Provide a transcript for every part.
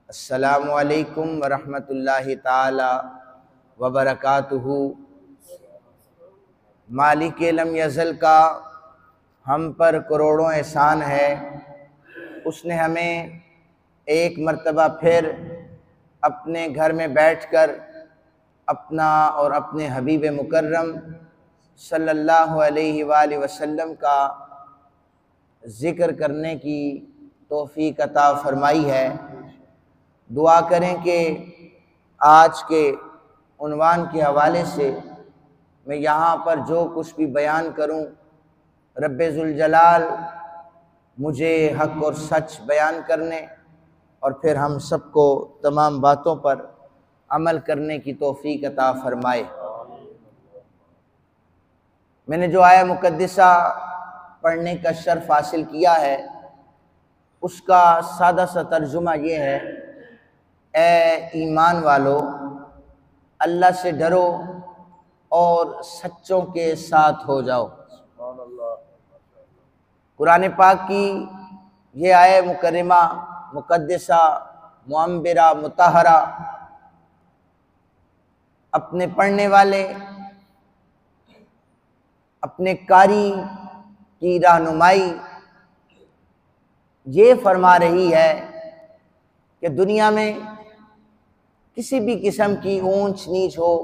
अस्सलामु अलैकुम वरहमतुल्लाहि ताला वबरकातुहू। मालिक लम यज़ल का हम पर करोड़ों एहसान है। उसने हमें एक मर्तबा फिर अपने घर में बैठकर अपना और अपने हबीब मुकर्रम सल्लल्लाहु अलैहि वालैहि वसल्लम का ज़िक्र करने की तौफ़ीक़ अता फ़रमाई है। दुआ करें कि आज के उन्वान के हवाले से मैं यहाँ पर जो कुछ भी बयान करूँ, रब्बे ज़ुल जलाल मुझे हक़ और सच बयान करने और फिर हम सबको तमाम बातों पर अमल करने की तौफ़ीक़ अता फ़रमाए। मैंने जो आया मुक़द्दिसा पढ़ने का शर्फ़ हासिल किया है, उसका सादा सा तर्जुमा ये है, ए ईमान वालो, अल्लाह से डरो और सच्चों के साथ हो जाओ। कुरान पाक की ये आया मुकर्रमा, मुक़द्दिसा, मुअम्बिरा, मुतहरा अपने पढ़ने वाले, अपने कारी की रहनुमाई ये फरमा रही है कि दुनिया में किसी भी किस्म की ऊंच नीच हो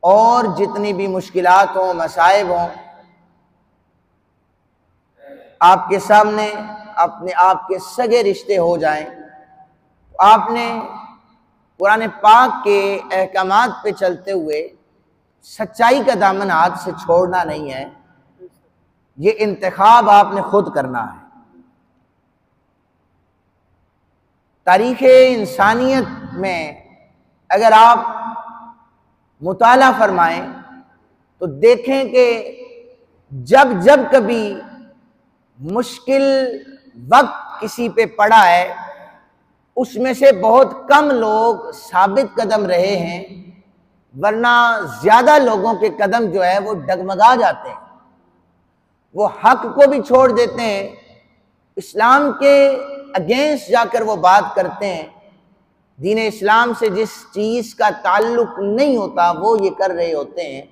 और जितनी भी मुश्किलात हों, मसाइब हों, आपके सामने अपने आपके सगे रिश्ते हो जाएं, तो आपने कुरान पाक के अहकामात पे चलते हुए सच्चाई का दामन हाथ से छोड़ना नहीं है। ये इंतखाब आपने खुद करना है। तारीख़ इंसानियत में अगर आप मुताला फरमाएं तो देखें कि जब जब कभी मुश्किल वक्त किसी पे पड़ा है, उसमें से बहुत कम लोग साबित कदम रहे हैं, वरना ज़्यादा लोगों के कदम जो है वो डगमगा जाते हैं, वो हक को भी छोड़ देते हैं, इस्लाम के अगेंस्ट जाकर वो बात करते हैं। दीन इस्लाम से जिस चीज़ का ताल्लुक नहीं होता वो ये कर रहे होते हैं।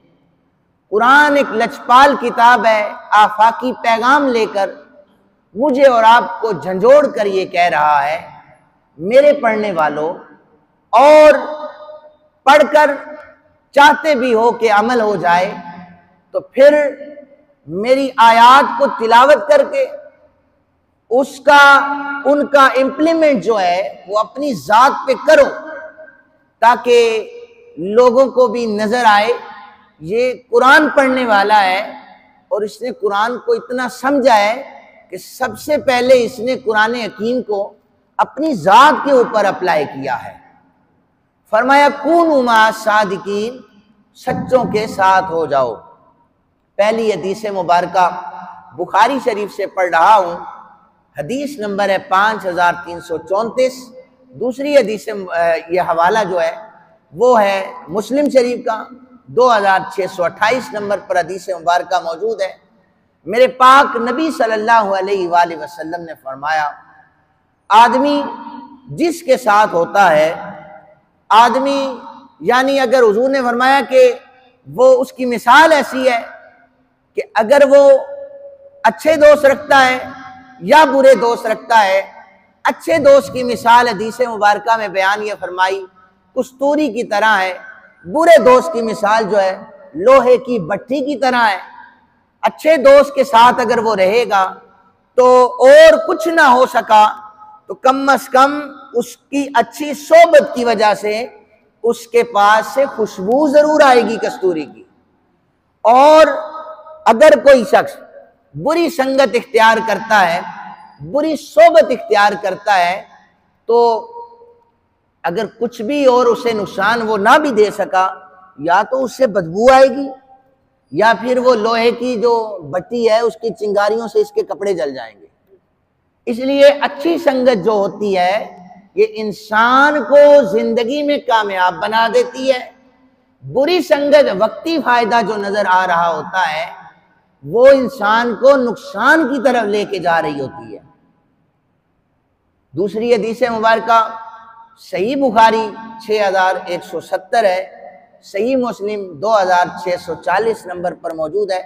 कुरान एक लचपाल किताब है, आफाकी पैगाम लेकर मुझे और आपको झंझोड़ कर ये कह रहा है, मेरे पढ़ने वालों, और पढ़कर चाहते भी हो कि अमल हो जाए, तो फिर मेरी आयात को तिलावत करके उसका उनका इम्प्लीमेंट जो है वो अपनी ज़ात पे करो, ताकि लोगों को भी नज़र आए ये कुरान पढ़ने वाला है और इसने कुरान को इतना समझा है कि सबसे पहले इसने कुरान हकीम को अपनी ज़ात के ऊपर अप्लाई किया है। फरमाया कूनू मा सादिकीन, सच्चों के साथ हो जाओ। पहली हदीस मुबारका बुखारी शरीफ से पढ़ रहा हूँ, हदीस नंबर है 5334। दूसरी हदीस ये हवाला जो है वो है मुस्लिम शरीफ का 2628 नंबर पर हदीस मुबारका मौजूद है। मेरे पाक नबी सल्लल्लाहु अलैहि वसल्लम ने फरमाया, आदमी जिसके साथ होता है, आदमी यानी अगर हुजूर ने फरमाया कि वो उसकी मिसाल ऐसी है कि अगर वो अच्छे दोस्त रखता है या बुरे दोस्त रखता है। अच्छे दोस्त की मिसाल हदीस मुबारका में बयान ये फरमाई कस्तूरी की तरह है, बुरे दोस्त की मिसाल जो है लोहे की भट्टी की तरह है। अच्छे दोस्त के साथ अगर वो रहेगा तो और कुछ ना हो सका तो कम अज कम उसकी अच्छी सोबत की वजह से उसके पास से खुशबू जरूर आएगी कस्तूरी की। और अगर कोई शख्स बुरी संगत इख्तियार करता है, बुरी सोबत इख्तियार करता है, तो अगर कुछ भी और उसे नुकसान वो ना भी दे सका, या तो उससे बदबू आएगी या फिर वो लोहे की जो भट्टी है उसकी चिंगारियों से इसके कपड़े जल जाएंगे। इसलिए अच्छी संगत जो होती है ये इंसान को जिंदगी में कामयाब बना देती है। बुरी संगत वक्ती फायदा जो नजर आ रहा होता है वो इंसान को नुकसान की तरफ लेके जा रही होती है। दूसरी हदीस मुबारक सही बुखारी 6170 है, सही मुस्लिम 2640 नंबर पर मौजूद है।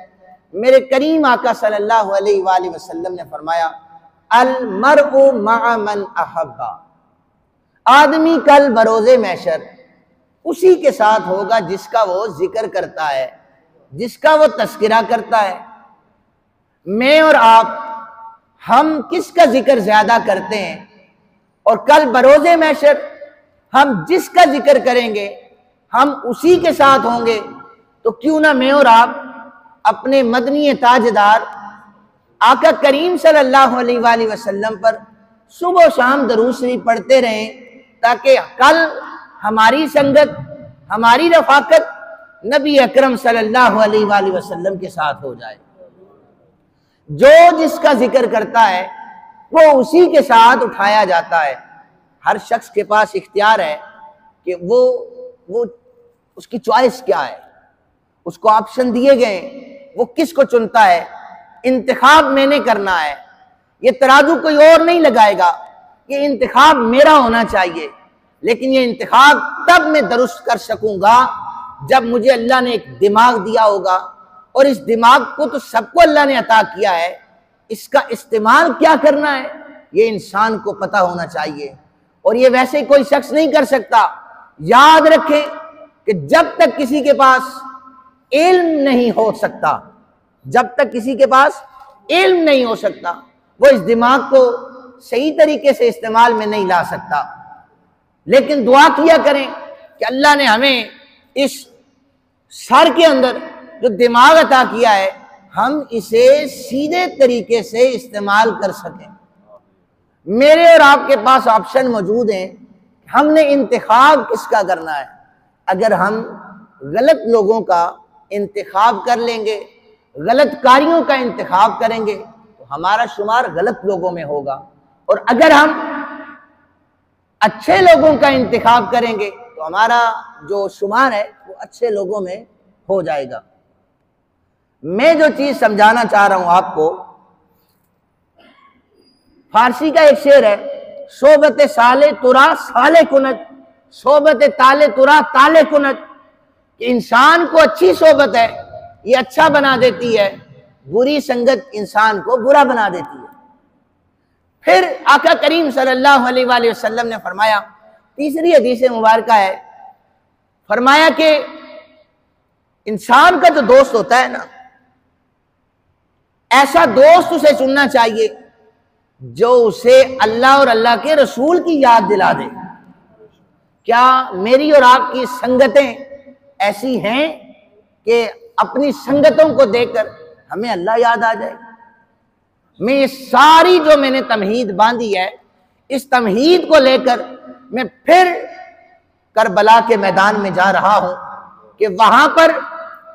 मेरे करीम आका सल्लल्लाहु अलैहि वसल्लम ने फरमाया, अल मरउ मअ मन अहब्बा, आदमी कल बरोज़े महशर उसी के साथ होगा जिसका वो जिक्र करता है, जिसका वो तस्किरा करता है। मैं और आप, हम किसका जिक्र ज्यादा करते हैं? और कल बरोज़े महशर हम जिसका जिक्र करेंगे हम उसी के साथ होंगे। तो क्यों ना मैं और आप अपने मदनी ताजदार आका करीम सल्लल्लाहु अलैहि वसल्लम पर सुबह शाम दरूद शरीफ पढ़ते रहें, ताकि कल हमारी संगत, हमारी रफाकत नबी अकरम सल्लल्लाहु अलैहि वसल्लम के साथ हो जाए। जो जिसका जिक्र करता है वो उसी के साथ उठाया जाता है। हर शख्स के पास इख्तियार है कि वो उसकी चॉइस क्या है, उसको ऑप्शन दिए गए, वो किसको चुनता है। इंतखाब मैंने करना है, ये तराजू कोई और नहीं लगाएगा, ये इंतखाब मेरा होना चाहिए। लेकिन ये इंतखाब तब मैं दुरुस्त कर सकूंगा जब मुझे अल्लाह ने एक दिमाग दिया होगा, और इस दिमाग को तो सबको अल्लाह ने अता किया है, इसका इस्तेमाल क्या करना है ये इंसान को पता होना चाहिए। और ये वैसे कोई शख्स नहीं कर सकता। याद रखें कि जब तक किसी के पास इल्म नहीं हो सकता, जब तक किसी के पास इल्म नहीं हो सकता, वो इस दिमाग को सही तरीके से इस्तेमाल में नहीं ला सकता। लेकिन दुआ किया करें कि अल्लाह ने हमें इस सर के अंदर जो दिमाग अता किया है, हम इसे सीधे तरीके से इस्तेमाल कर सकें। मेरे और आपके पास ऑप्शन मौजूद हैं, हमने इंतखाब किसका करना है। अगर हम गलत लोगों का इंतखाब कर लेंगे, गलत कारियों का इंतखाब करेंगे, तो हमारा शुमार गलत लोगों में होगा। और अगर हम अच्छे लोगों का इंतखाब करेंगे तो हमारा जो शुमार है वो अच्छे लोगों में हो जाएगा। मैं जो चीज समझाना चाह रहा हूं आपको, फारसी का एक शेर है, सोबत साले तुरा साले कुनत, सोबत ताले तुरा ताले कुनत। इंसान को अच्छी सोबत है, ये अच्छा बना देती है, बुरी संगत इंसान को बुरा बना देती है। फिर आका करीम सल्लल्लाहु अलैहि वसल्लम ने फरमाया, तीसरी हदीस मुबारक है, फरमाया कि इंसान का जो दोस्त होता है ना, ऐसा दोस्त उसे चुनना चाहिए जो उसे अल्लाह और अल्लाह के रसूल की याद दिला दे। क्या मेरी और आपकी संगतें ऐसी हैं कि अपनी संगतों को देखकर हमें अल्लाह याद आ जाए? मैं ये सारी जो मैंने तमहीद बांधी है, इस तमहीद को लेकर मैं फिर करबला के मैदान में जा रहा हूं कि वहां पर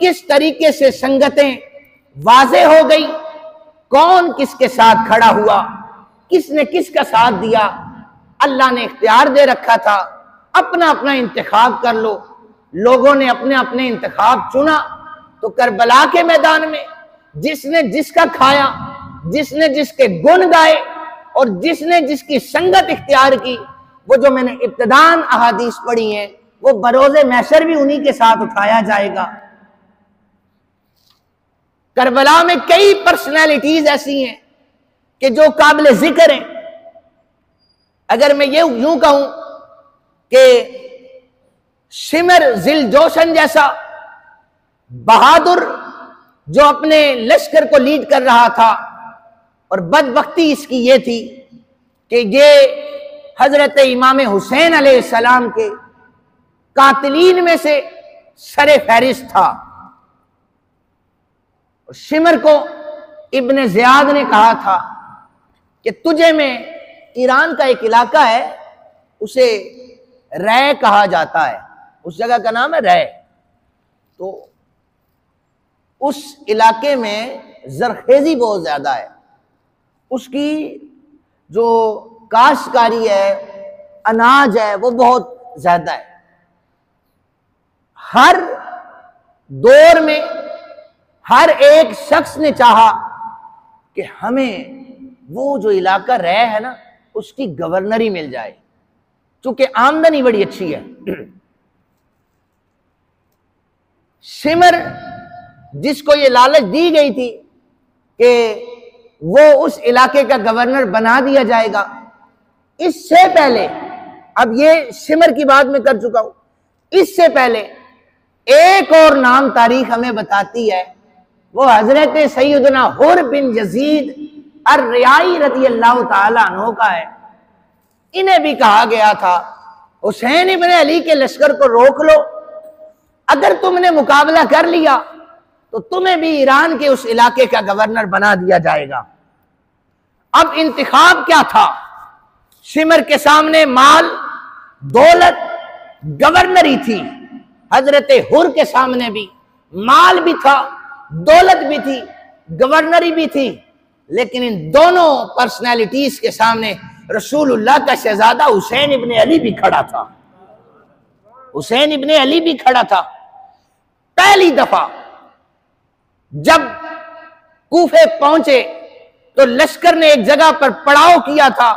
किस तरीके से संगतें वाज़े हो गई, कौन किसके साथ खड़ा हुआ, किसने किसका साथ दिया। अल्लाह ने इख्तियार दे रखा था, अपना अपना इंतखाब कर लो। लोगों ने अपने अपने इंतखाब चुना, तो करबला के मैदान में जिसने जिसका खाया, जिसने जिसके गुण गाए और जिसने जिसकी संगत इख्तियार की, वो जो मैंने इब्तिदान अहादीस पढ़ी हैं, वो बरोज़े महशर भी उन्हीं के साथ उठाया जाएगा। करबला में कई पर्सनैलिटीज ऐसी हैं कि जो काबिल जिक्र हैं। अगर मैं ये यूं कहूं कि शिमर जिल जोशन जैसा बहादुर जो अपने लश्कर को लीड कर रहा था, और बदबख्ती इसकी ये थी कि ये हजरत इमाम हुसैन अलैहिस्सलाम के कातिलीन में से सरे फहरिस्त था। और शिमर को इब्ने ज़ियाद ने कहा था कि तुझे में ईरान का एक इलाका है, उसे रै कहा जाता है, उस जगह का नाम है रै। तो उस इलाके में जरखेजी बहुत ज्यादा है, उसकी जो काश्तकारी है, अनाज है, वो बहुत ज्यादा है। हर दौर में हर एक शख्स ने चाहा कि हमें वो जो इलाका रह है ना, उसकी गवर्नरी मिल जाए, चूंकि आमदनी बड़ी अच्छी है। शिमर जिसको ये लालच दी गई थी कि वो उस इलाके का गवर्नर बना दिया जाएगा, इससे पहले, अब ये शिमर की बात मैं कर चुका हूं, इससे पहले एक और नाम तारीख हमें बताती है, वो हजरत सैयदना हुर बिन यजीद अर्रियाई रज़ी अल्लाह ताला अन्हु का है। इन्हें भी कहा गया था हुसैन इब्ने अली के लश्कर को रोक लो, अगर तुमने मुकाबला कर लिया तो तुम्हें भी ईरान के उस इलाके का गवर्नर बना दिया जाएगा। अब इंतखाब क्या था? शिमर के सामने माल, दौलत, गवर्नरी थी। हजरत हुर के सामने भी माल भी था, दौलत भी थी, गवर्नरी भी थी, लेकिन इन दोनों पर्सनैलिटीज के सामने रसूलुल्लाह का शहजादा हुसैन इब्ने अली भी खड़ा था। हुसैन इब्ने अली भी खड़ा था। पहली दफा जब कूफे पहुंचे तो लश्कर ने एक जगह पर पड़ाव किया था,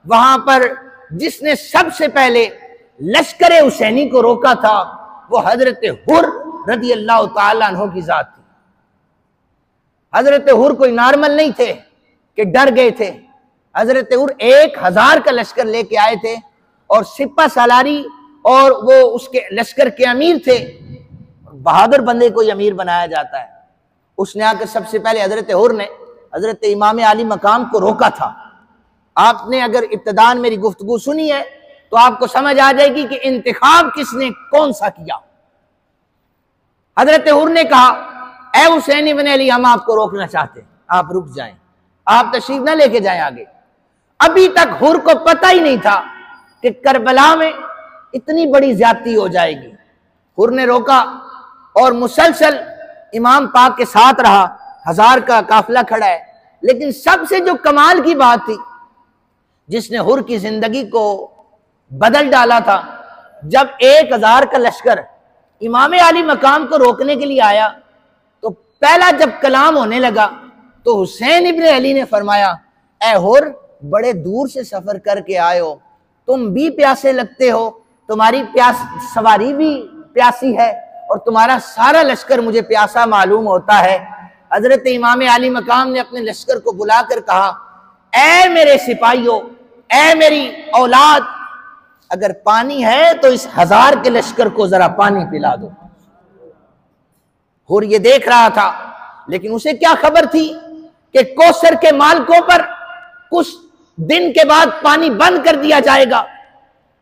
वहां पर जिसने सबसे पहले लश्कर हुसैनी को रोका था वो हजरत हुर रज़ी अल्लाह ताला अन्हु की जात थी। हजरत हुर कोई नॉर्मल नहीं थे कि डर गए थे। हजरत हुर 1000 का लश्कर लेके आए थे और सिपा सालारी और वो उसके लश्कर के अमीर थे। बहादुर बंदे को अमीर बनाया जाता है। उसने आकर सबसे पहले हजरत हुर ने हजरत इमाम अली मकाम को रोका था। आपने अगर इब्तिदान मेरी गुफ्तगू सुनी है तो आपको समझ आ जाएगी कि इंतखाब किसने कौन सा किया। हजरत हुर ने कहा, ए हुसैन इब्ने अली, हम आपको रोकना चाहते हैं, आप रुक जाएं, आप तशरीफ ना लेके जाएं आगे। अभी तक हुर को पता ही नहीं था कि करबला में इतनी बड़ी ज्यादती हो जाएगी। हुर ने रोका और मुसलसल इमाम पाक के साथ रहा। 1000 का काफिला खड़ा है, लेकिन सबसे जो कमाल की बात थी जिसने हुर की जिंदगी को बदल डाला था, जब 1000 का लश्कर इमाम अली मकाम को रोकने के लिए आया तो पहला जब कलाम होने लगा तो हुसैन इब्ने अली ने फरमाया, ए हुर, बड़े दूर से सफर करके आए हो, तुम भी प्यासे लगते हो, तुम्हारी प्यास सवारी भी प्यासी है और तुम्हारा सारा लश्कर मुझे प्यासा मालूम होता है। हजरत इमाम अली मकाम ने अपने लश्कर को बुलाकर कहा, ए मेरे सिपाहियों, ए मेरी औलाद, अगर पानी है तो इस 1000 के लश्कर को जरा पानी पिला दो। हुर ये देख रहा था, लेकिन उसे क्या खबर थी कि कौसर के मालिकों पर कुछ दिन के बाद पानी बंद कर दिया जाएगा,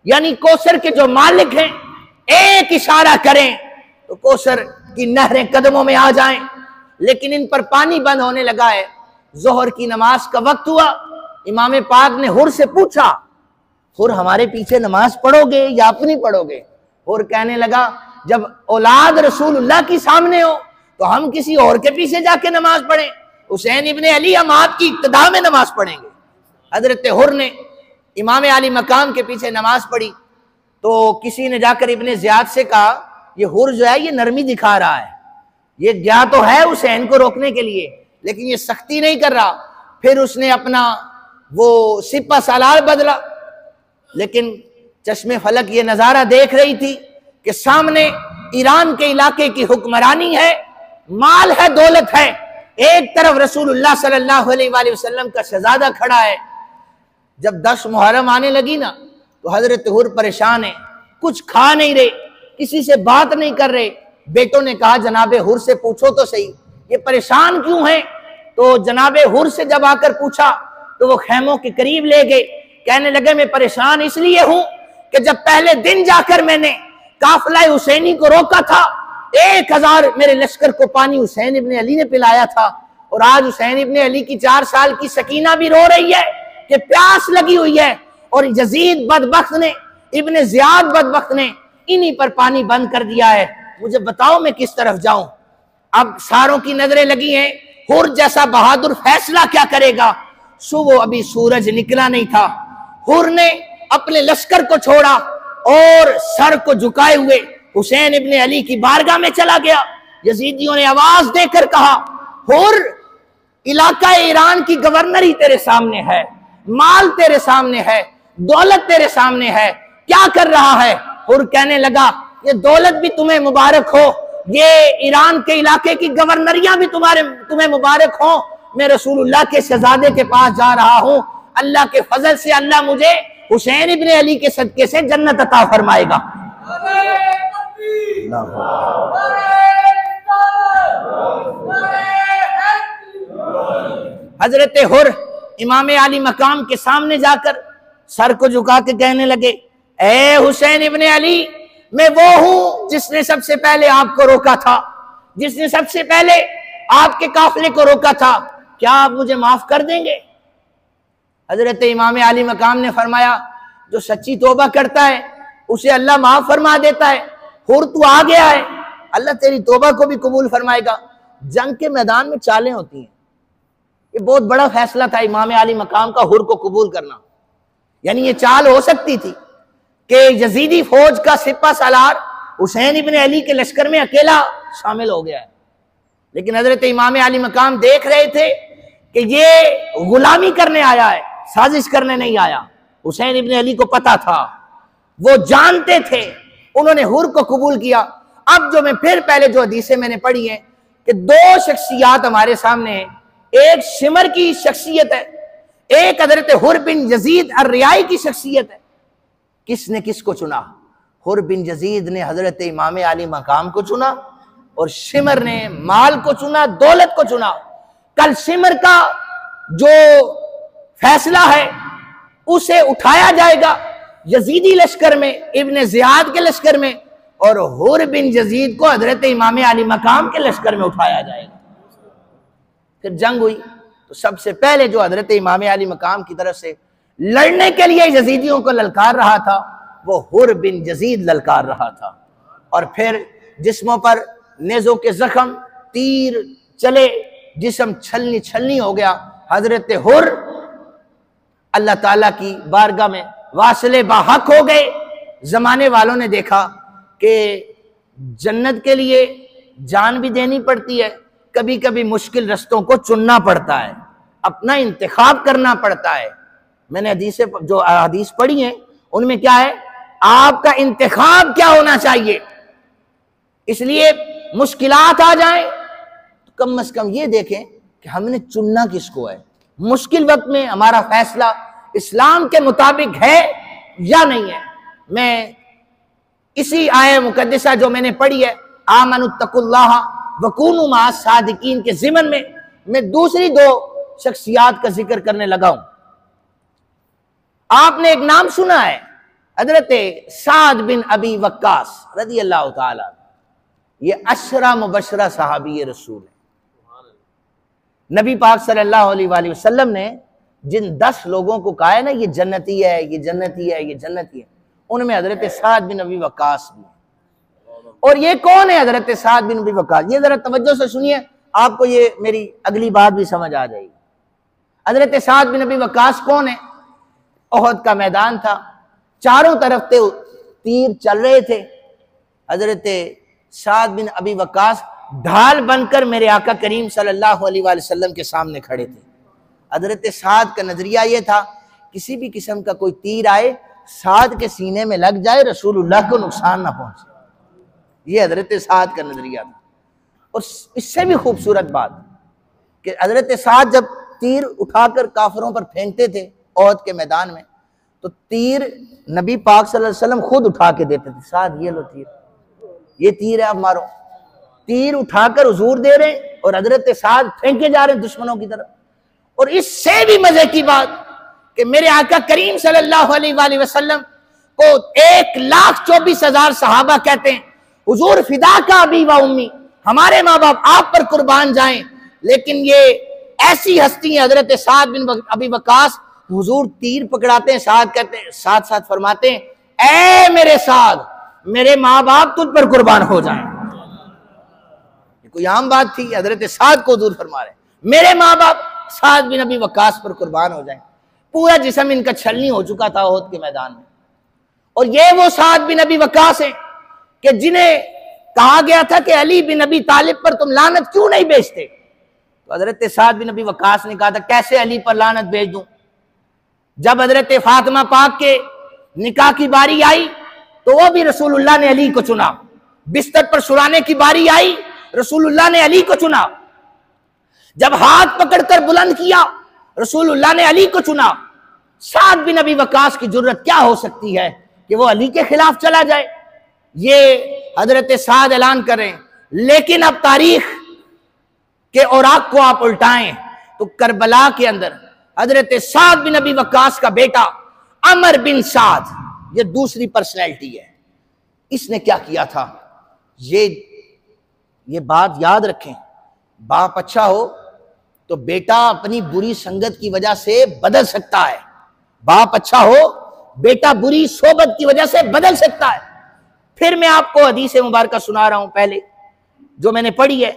यानी कौसर के जो मालिक हैं एक इशारा करें तो कौसर की नहरें कदमों में आ जाएं, लेकिन इन पर पानी बंद होने लगा है। जोहर की नमाज का वक्त हुआ, इमाम पाक ने हुर से पूछा, हुर, हमारे पीछे नमाज पढ़ोगे या अपनी पढ़ोगे? हुर कहने लगा, जब औलाद रसूलुल्लाह की सामने हो तो हम किसी और के पीछे जाके नमाज पढ़ें? हुसैन इब्ने अली, हम आपकी इब्तिदा में नमाज पढ़ेंगे। हजरत हुर ने इमाम अली मकाम के पीछे नमाज पढ़ी तो किसी ने जाकर इब्ने ज़ियाद से कहा, ये हुर जो है ये नरमी दिखा रहा है, ये गया तो है हुसैन को रोकने के लिए, लेकिन ये सख्ती नहीं कर रहा। फिर उसने अपना वो सिपा सालार बदला, लेकिन चश्मे फलक ये नजारा देख रही थी कि सामने ईरान के इलाके की हुक्मरानी है, माल है, दौलत है, एक तरफ रसूलुल्लाह सल्लल्लाहु अलैहि वसल्लम का शहजादा खड़ा है। जब 10 मुहर्रम आने लगी ना तो हजरत हुर परेशान है, कुछ खा नहीं रहे, किसी से बात नहीं कर रहे। बेटों ने कहा, जनाबे हुर से पूछो तो सही, ये परेशान क्यों हैं? तो जनाबे हुर से जब आकर पूछा तो वो खेमों के करीब ले गए, कहने लगे, मैं परेशान इसलिए हूं कि जब पहले दिन जाकर मैंने काफिला हुसैनी को रोका था, 1000 मेरे लश्कर को पानी हुसैन इब्ने अली ने पिलाया था, और आज हुसैन इब्ने अली की 4 साल की सकीना भी रो रही है कि प्यास लगी हुई है, और यजीद बदबख्त ने, इब्ने ज़ियाद बदबख्त ने इन्हीं पर पानी बंद कर दिया है। मुझे बताओ मैं किस तरफ जाऊं? अब सारों की नजरें लगी हैं, हुर जैसा बहादुर फैसला क्या करेगा? सुबह अभी सूरज निकला नहीं था। हुर ने अपने लश्कर को छोड़ा और सर को झुकाए हुए हुसैन इब्ने अली की बारगाह में चला गया। यजीदियों ने आवाज देकर कहा, हुर, इलाका ईरान की गवर्नरी तेरे सामने है, माल तेरे सामने है, दौलत तेरे सामने है, क्या कर रहा है? हुर कहने लगा, ये दौलत भी तुम्हें मुबारक हो, ये ईरान के इलाके की गवर्नरियां भी तुम्हें मुबारक हो। मैं रसूलुल्लाह के शहजादे के पास जा रहा हूं, अल्लाह के फजल से अल्लाह मुझे हुसैन इब्ने अली के सदके से जन्नत अता फरमाएगा। हजरत हुर इमाम अली मकाम के सामने जाकर सर को झुका के कहने लगे, ए हुसैन इब्ने अली, मैं वो हूं जिसने सबसे पहले आपको रोका था, जिसने सबसे पहले आपके काफिले को रोका था, क्या आप मुझे माफ कर देंगे? हजरत इमाम अली मकाम ने फरमाया, जो सच्ची तौबा करता है उसे अल्लाह माफ फरमा देता है। हुर तू आ गया है, अल्लाह तेरी तौबा को भी कबूल फरमाएगा। जंग के मैदान में चालें होती हैं, ये बहुत बड़ा फैसला था इमाम अली मकाम का हुर को कबूल करना। यानी ये चाल हो सकती थी कि यजीदी फौज का सिपा सालार हुसैन इब्ने अली के लश्कर में अकेला शामिल हो गया है, लेकिन हजरत इमाम अली मकाम देख रहे थे कि ये गुलामी करने आया है, साजिश करने नहीं आया। हुसैन इब्ने अली को पता था, वो जानते थे, उन्होंने हुर को कबूल किया। अब जो मैं फिर पहले जो हदीसें मैंने पढ़ी हैं कि दो शख्सियात हमारे सामने हैं, एक शिमर की शख्सियत है, एक हजरत हुर बिन यजीद अर्रियाई की शख्सियत है। किसने किसको चुना? हुर बिन यजीद ने हजरत इमाम अली मकाम को चुना और शिमर ने माल को चुना, दौलत को चुना। कल शिमर का जो फैसला है उसे उठाया जाएगा यजीदी लश्कर में, इब्ने जियाद के लश्कर में, और हुर बिन यजीद को हजरत इमाम अली मकाम के लश्कर में उठाया जाएगा। फिर जंग हुई तो सबसे पहले जो हजरत इमाम अली मकाम की तरफ से लड़ने के लिए यजीदियों को ललकार रहा था वो हुर बिन यजीद ललकार रहा था। और फिर जिस्मों पर नेज़ों के जख्म, तीर चले, जिस्म छलनी छलनी हो गया। हजरत हुर अल्लाह ताला की बारगाह में वासिले बाहक हो गए। जमाने वालों ने देखा कि जन्नत के लिए जान भी देनी पड़ती है, कभी कभी मुश्किल रस्तों को चुनना पड़ता है, अपना इंतखाब करना पड़ता है। मैंने जो हदीस पढ़ी है उनमें क्या है, आपका इंतखाब क्या होना चाहिए। इसलिए मुश्किलात आ जाए तो कम से कम ये देखें कि हमने चुनना किसको है। मुश्किल वक्त में हमारा फैसला इस्लाम के मुताबिक है या नहीं है। मैं इसी आय मुकद्दसा जो मैंने पढ़ी है, आमनुत्तकुल्लाह वकूनु मा सादिकीन के ज़िमन में मैं दूसरी दो शख्सियात का जिक्र करने लगा हूं। आपने एक नाम सुना है, हजरत साद बिन अबी वक्कास रज़ी अल्लाह ताला। ये अशरा मुबशरा सहाबी रसूल है। नबी पाक सल्लल्लाहु अलैहि वसल्लम ने जिन 10 लोगों को कहा है ना, ये जन्नती है, ये जन्नती है, ये जन्नती है, उनमें हजरत साद बिन अबी वक्कास भी। और ये कौन है हजरत साद बिन अबी वक्कास? ये जरा तवज्जो से सुनिए, आपको ये मेरी अगली बात भी समझ आ जाएगी। हजरत साद बिन अबी वक्कास कौन है? ओहद का मैदान था, चारों तरफ से तीर चल रहे थे। हजरत साद बिन अबी वक्कास ढाल बनकर मेरे आका करीम सल्लल्लाहु अलैहि वसल्लम के सामने खड़े थे। हजरत साद का नजरिया ये था, किसी भी किस्म का कोई तीर आए साद के सीने में लग जाए, रसूलुल्लाह को नुकसान ना पहुंचे। ये हजरत साद का नजरिया था। और इससे भी खूबसूरत बात कि हजरत साद जब तीर उठाकर काफिरों पर फेंकते थे ओहद के मैदान में, तो तीर नबी पाक सल्लल्लाहु अलैहि वसल्लम खुद उठा के देते थे। साद ये लो तीर, ये तीर है, अब मारो। तीर उठाकर हुजूर दे रहे हैं और हजरत साद फेंके जा रहे हैं दुश्मनों की तरफ। और इससे भी मजे की बात कि मेरे आका करीम सल्लल्लाहु अलैहि वसल्लम को 1,24,000 सहाबा कहते हैं, हुजूर फिदा का अबी व उम्मी, हमारे माँ बाप आप पर कुर्बान जाएं। लेकिन ये ऐसी हस्ती है हजरत साद बिन अबी वक्कास, हुजूर तीर पकड़ाते हैं, साद कहते हैं, साथ साथ फरमाते हैं, ऐ मेरे साद, मेरे माँ बाप तुझ पर कुर्बान हो जाएं। कोई आम बात थी? हजरत साद को हुजूर फरमा रहे, मेरे माँ बाप साद बिन अबी वक्कास पर कुर्बान हो जाएं। पूरा जिस्म इनका छलनी हो चुका था ओहद के मैदान में। और ये वो साद बिन अबी वक्कास हैं कि जिन्हें कहा गया था कि अली बिन अबी तालिब पर तुम लानत क्यों नहीं भेजते? तो हजरत साद बिन अबी वक्कास ने कहा था, कैसे अली पर लानत भेज दूं? जब हजरत फातिमा पाक के निकाह की बारी आई तो वो भी रसूलुल्लाह ने अली को चुना। बिस्तर पर सुलाने की बारी आई, रसूलुल्लाह ने अली को चुना। जब हाथ पकड़कर बुलंद किया, रसूलुल्लाह ने अली को चुना। साद बिन अबी वक्कास की जुर्रत क्या हो सकती है कि वो अली के खिलाफ चला जाए? ये हजरत साद ऐलान करें। लेकिन अब तारीख के औराक को आप उल्टाएं तो करबला के अंदर हजरत साद बिन अबी वक्कास का बेटा अमर बिन साद, ये दूसरी पर्सनैलिटी है। इसने क्या किया था? ये बात याद रखें, बाप अच्छा हो तो बेटा अपनी बुरी संगत की वजह से बदल सकता है। बाप अच्छा हो, बेटा बुरी सोबत की वजह से बदल सकता है। फिर मैं आपको हदीस मुबारक सुना रहा हूं पहले, जो मैंने पढ़ी है।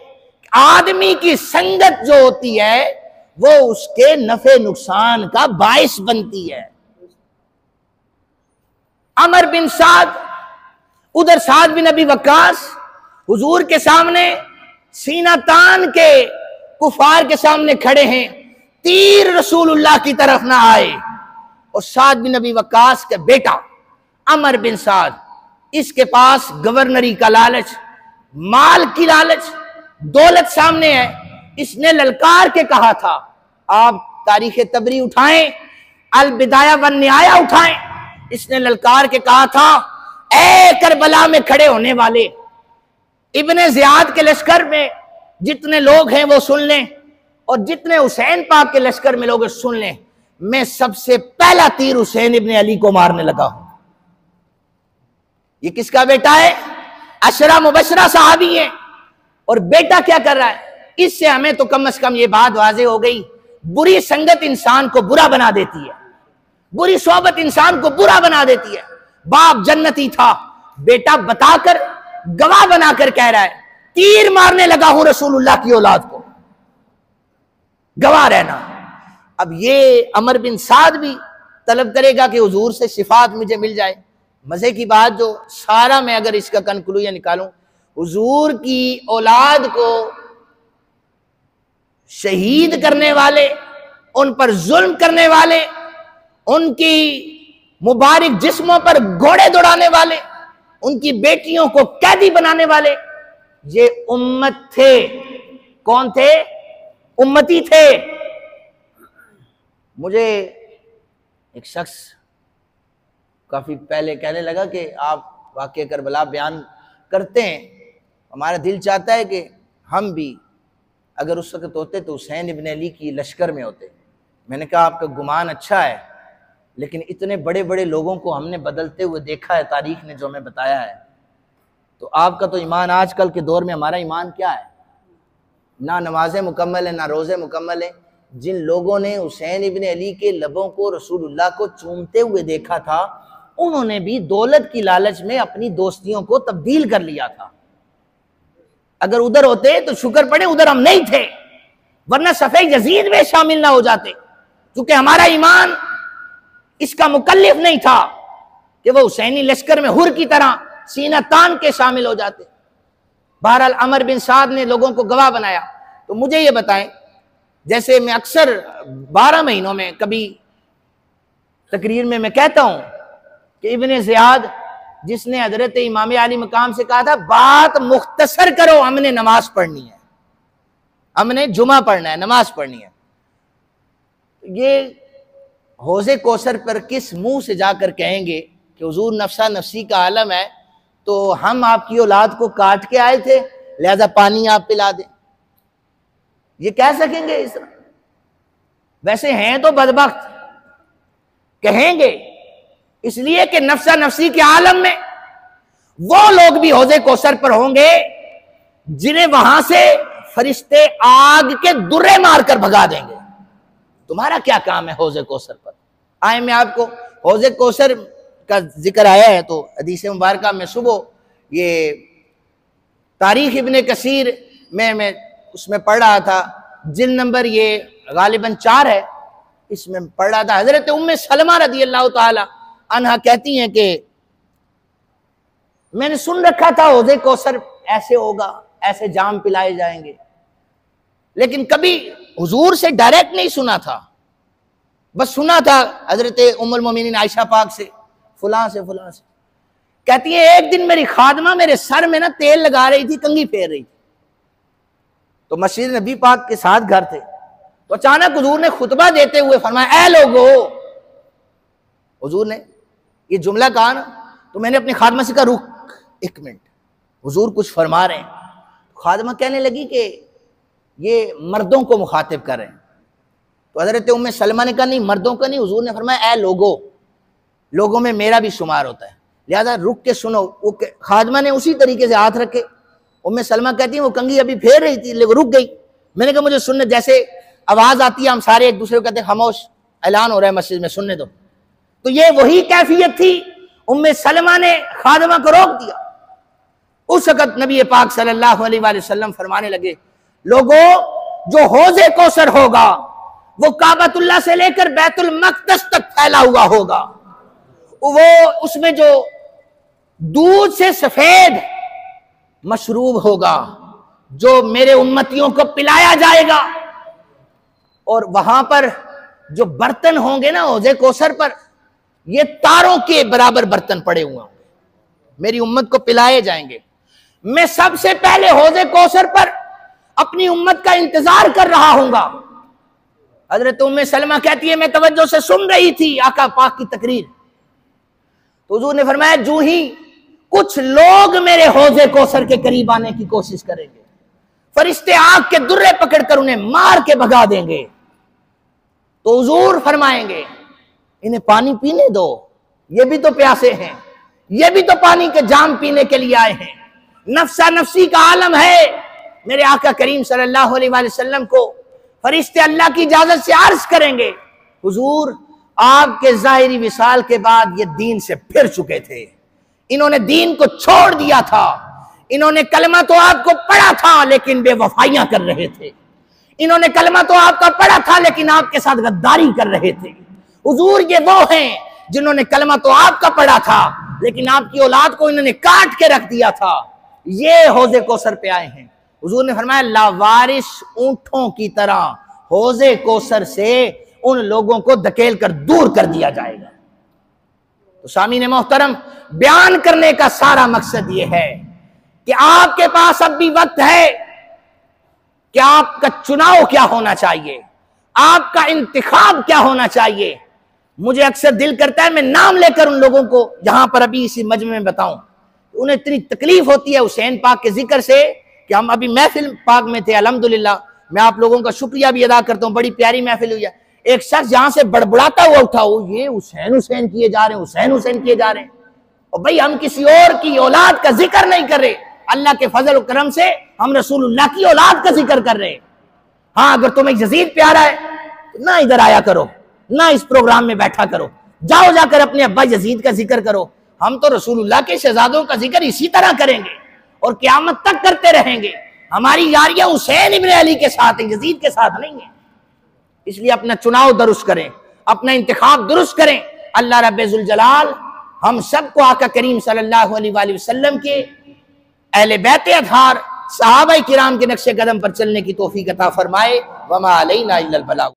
आदमी की संगत जो होती है वो उसके नफे नुकसान का बाइस बनती है। अमर बिन साद, उधर साद बिन अबी वक्कास हुजूर के सामने सीना तान के कुफार के सामने खड़े हैं, तीर रसूलुल्लाह की तरफ ना आए। और साद बिन अबी वक्कास का बेटा अमर बिन साद, इसके पास गवर्नरी का लालच, माल की लालच, दौलत सामने है। इसने ललकार के कहा था, आप तारीख तबरी उठाएं, अल बिदाया वन निहाया उठाएं। इसने ललकार के कहा था, ए करबला में खड़े होने वाले, इब्ने ज़ियाद के लश्कर में जितने लोग हैं वो सुन लें, और जितने हुसैन पाक के लश्कर में लोग सुन लें, मैं सबसे पहला तीर हुसैन इब्ने अली को मारने लगा हूं। ये किसका बेटा है? अशरा मुबशरा सहाबी है। और बेटा क्या कर रहा है? इससे हमें तो कम से कम ये बात वाज़ेह हो गई, बुरी संगत इंसान को बुरा बना देती है, बुरी सोबत इंसान को बुरा बना देती है। बाप जन्नती था, बेटा बताकर गवाह बनाकर कह रहा है, तीर मारने लगा हूं रसूलुल्लाह की औलाद को, गवाह रहना। अब ये अमर बिन साद भी तलब करेगा कि हुजूर से सिफात मुझे मिल जाए। मजे की बात, जो सारा मैं अगर इसका कंक्लूजन निकालूं, हुजूर की औलाद को शहीद करने वाले, उन पर जुल्म करने वाले, उनकी मुबारक जिस्मों पर घोड़े दौड़ाने वाले, उनकी बेटियों को कैदी बनाने वाले, ये उम्मत थे। कौन थे? उम्मती थे। मुझे एक शख्स काफी पहले कहने लगा कि आप वाक़या करबला बयान करते हैं, हमारा दिल चाहता है कि हम भी अगर उस वक्त होते तो हुसैन इब्न अली की लश्कर में होते। मैंने कहा आपका गुमान अच्छा है, लेकिन इतने बड़े बड़े लोगों को हमने बदलते हुए देखा है, तारीख ने जो हमें बताया है। तो आपका तो ईमान आजकल के दौर में, हमारा ईमान क्या है? ना नमाजें मुकम्मल है, ना रोज़े मुकम्मल है। जिन लोगों ने हुसैन इब्न अली के लबों को रसूलुल्लाह को चूमते हुए देखा था, उन्होंने भी दौलत की लालच में अपनी दोस्तियों को तब्दील कर लिया था। अगर उधर होते तो शुक्र पड़े उधर हम नहीं थे, वरना सफ़े यजीद में शामिल ना हो जाते। क्योंकि हमारा ईमान इसका मुकल्लिफ नहीं था कि वो हुसैनी लश्कर में हुर की तरह सीना तान के शामिल हो जाते। बहरहाल अमर बिन साद ने लोगों को गवाह बनाया। तो मुझे ये बताएं, जैसे मैं अक्सर 12 महीनों में कभी तकरीर में मैं कहता हूं कि इब्ने ज़ियाद, जिसने हजरत इमाम अली मकाम से कहा था बात मुख्तसर करो, हमने नमाज पढ़नी है, हमने जुमा पढ़ना है, नमाज पढ़नी है, ये हौज़े कौसर पर किस मुंह से जाकर कहेंगे कि हुजूर नफ्सा नफ्सी का आलम है, तो हम आपकी औलाद को काट के आए थे लिहाजा पानी आप पिला दें? ये कह सकेंगे इस तरह? वैसे हैं तो बदबख्त, कहेंगे इसलिए कि नफ्सा नफ्सी के आलम में वो लोग भी हौज़े कौसर पर होंगे जिन्हें वहां से फरिश्ते आग के दुर्रे मारकर भगा देंगे। तुम्हारा क्या काम है हौज़े कौसर पर? आए मैं आपको हौज़े कौसर का जिक्र आया है तो हदीस मुबारक में सुबह ये तारीख इब्ने कसीर में मैं उसमें पढ़ रहा था, जिल्द नंबर ये गालिबन 4 है, इसमें पढ़ रहा था। हजरत उम्मे सलमा रदी अल्लाह ताला अन्हा कहती हैं कि मैंने सुन रखा था हौज़े कौसर ऐसे होगा, ऐसे जाम पिलाए जाएंगे, लेकिन कभी हुजूर से डायरेक्ट नहीं सुना था। बस सुना था हजरत उम्मुल मोमिनीन आयशा पाक से, फुला से फुला से। कहती है एक दिन मेरी खादमा मेरे सर में ना तेल लगा रही थी, कंघी फेर रही थी, तो मस्जिद नबी पाक के साथ घर थे, तो अचानक हुजूर ने खुतबा देते हुए फरमाया, ए लोगो, हुजूर ने ये जुमला कहा ना, तो मैंने अपनी खादमा से कहा रुक एक मिनट, हुजूर कुछ फरमा रहे हैं। खादमा कहने लगी कि ये मर्दों को मुखातिब कर रहे हैं। तो हजरत उम्मे सलमा ने कहा नहीं, मर्दों का नहीं। हुजूर ने फरमाया, ए लोगो, लोगों में मेरा भी शुमार होता है, लिहाजा रुक के सुनो। वो खादमा ने उसी तरीके से हाथ रखे। उम्मे सलमा कहती है वो कंघी अभी फेर रही थी लेकिन रुक गई। मैंने कहा मुझे सुनने, जैसे आवाज आती है हम सारे एक दूसरे को कहते हैं खामोश, ऐलान हो रहा है मस्जिद में, सुनने दो। तो ये वही कैफियत थी। उम्मे सलमा ने खादमा को रोक दिया। उस वक्त नबी पाक सल्लल्लाहु अलैहि वसल्लम फरमाने लगे, लोगों, जो हौज़े कौसर होगा वो काबतुल्लाह से लेकर बैतुल मक़दस तक फैला हुआ होगा। वो उसमें जो दूध से सफेद मशरूब होगा, जो मेरे उम्मतियों को पिलाया जाएगा, और वहां पर जो बर्तन होंगे ना हौज़े कौसर पर, ये तारों के बराबर बर्तन पड़े हुए होंगे, मेरी उम्मत को पिलाए जाएंगे। मैं सबसे पहले हौज़े कौसर पर अपनी उम्मत का इंतजार कर रहा हूंगा। हजरत उम्मे सलमा कहती है मैं तवज्जो से सुन रही थी आका पाक की तकरीर। तो हुजूर ने फरमाया, जो ही कुछ लोग मेरे हौज़े कौसर के करीब आने की कोशिश करेंगे, फरिश्ते आग के दुर्रे पकड़कर उन्हें मार के भगा देंगे। तो हुजूर फरमाएंगे, इन्हें पानी पीने दो, ये भी तो प्यासे हैं, ये भी तो पानी के जाम पीने के लिए आए हैं। नफ्सा नफ्सी का आलम है। मेरे आका करीम सल्लल्लाहु अलैहि वसल्लम को फरिश्ते अल्लाह की इजाजत से अर्ज करेंगे, हुजूर आपके जाहिरी विसाल के बाद ये दीन से फिर चुके थे, इन्होंने दीन को छोड़ दिया था, इन्होंने कलमा तो आपको पढ़ा था लेकिन बेवफाइयां कर रहे थे, इन्होंने कलमा तो आपका पढ़ा था लेकिन आपके साथ गद्दारी कर रहे थे। हुजूर ये वो हैं जिन्होंने कलमा तो आपका पढ़ा था लेकिन आपकी औलाद को इन्होंने काट के रख दिया था, ये हौज़े कौसर पे आए हैं। हुजूर ने फरमाया, लावारिस ऊंटों की तरह हौज़े कौसर से उन लोगों को धकेल कर दूर कर दिया जाएगा। तो सामीन मोहतरम, बयान करने का सारा मकसद यह है कि आपके पास अब भी वक्त है कि आपका चुनाव क्या होना चाहिए, आपका इंतखाब क्या होना चाहिए। मुझे अक्सर दिल करता है मैं नाम लेकर उन लोगों को यहां पर अभी इसी मजमे में बताऊं, उन्हें इतनी तकलीफ होती है हुसैन पाक के जिक्र से कि हम अभी महफिल पाक में थे। अल्हम्दुलिल्लाह, मैं आप लोगों का शुक्रिया भी अदा करता हूं, बड़ी प्यारी महफिल हुई है। एक शख्स यहां से बड़बड़ाता हुआ उठा, ये हुसैन हुसैन किए जा रहे हैं, हुसैन हुसैन किए जा रहे हैं। और भाई हम किसी और की औलाद का जिक्र नहीं कर रहे, अल्लाह के फजल और करम से हम रसूलुल्लाह की औलाद का जिक्र कर रहे हैं। हाँ, अगर तुम्हें यजीद प्यारा है तो ना इधर आया करो, ना इस प्रोग्राम में बैठा करो, जाओ जाकर अपने अब्बा यजीद का जिक्र करो। हम तो रसूलुल्लाह के शहजादों का जिक्र इसी तरह करेंगे और क़यामत तक करते रहेंगे। हमारी यारियां हुसैन इब्न अली के साथ है, यजीद के साथ नहीं है। इसलिए अपना चुनाव दुरुस्त करें, अपना इंतखाब दुरुस्त करें। अल्लाह रब्बुल जलाल हम सबको आका करीम सल्लल्लाहु अलैहि वसल्लम के अहले बैत अतहार सहाबा किराम के नक्शे कदम पर चलने की तौफीक अता फरमाए। वमा अलैना इल्लल बलाग।